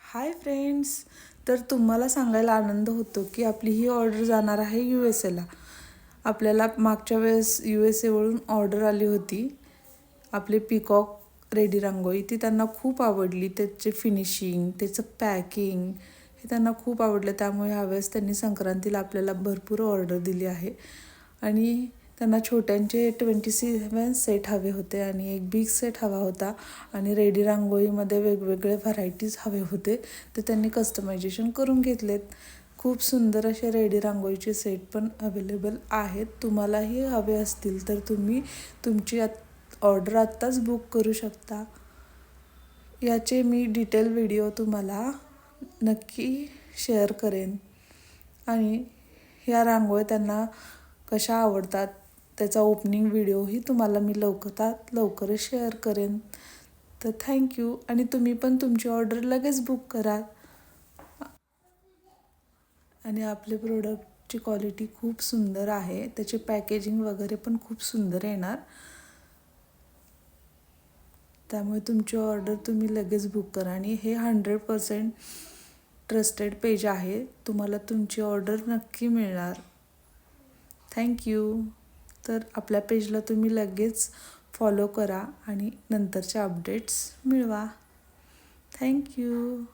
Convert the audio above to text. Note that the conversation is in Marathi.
Hi friends. तर तुम्हाला सांगायला आनंद होतो की आपली ही ऑर्डर जाणार आहे USA ला. आपल्याला मागच्या वेळेस USA वरून ऑर्डर आली होती. आपले पिकॉक रेडी रांगोळी ती त्यांना खूप आवडली. त्याचे फिनिशिंग, त्याचं पॅकिंग हे त्यांना खूप आवडलं. त्यामुळे ह्यावेळेस त्यांनी संक्रांतीला आपल्याला भरपूर ऑर्डर दिली आहे. आणि त्यांना छोट्यांचे 27 सेट हवे होते आणि एक बिग सेट हवा होता आणि रेडी रांगोळीमध्ये वेगवेगळे व्हरायटीज हवे होते. ते त्यांनी कस्टमायझेशन करून घेतलेत. खूप सुंदर असे रेडी रांगोळीचे सेट पण अवेलेबल आहेत. तुम्हालाही हवे असतील तर तुम्ही तुमची ऑर्डर आत्ताच बुक करू शकता. याचे मी डिटेल व्हिडिओ तुम्हाला नक्की शेअर करेन आणि ह्या रांगोळ्या त्यांना कशा आवडतात त्याचा ओपनिंग व्हिडिओही तुम्हाला मी लवकरच शेअर करेन. तर थँक्यू. आणि तुम्ही पण तुमची ऑर्डर लगेच बुक करा. आणि आपले प्रोडक्टची क्वालिटी खूप सुंदर आहे. त्याचे पॅकेजिंग वगैरे पण खूप सुंदर येणार. त्यामुळे तुमची ऑर्डर तुम्ही लगेच बुक करा. आणि हे 100% ट्रस्टेड पेज आहे. तुम्हाला तुमची ऑर्डर नक्की मिळणार. थँक्यू. तर आपल्या पेजला तुम्ही लगेच फॉलो करा आणि नंतरचे अपडेट्स मिळवा. थँक्यू.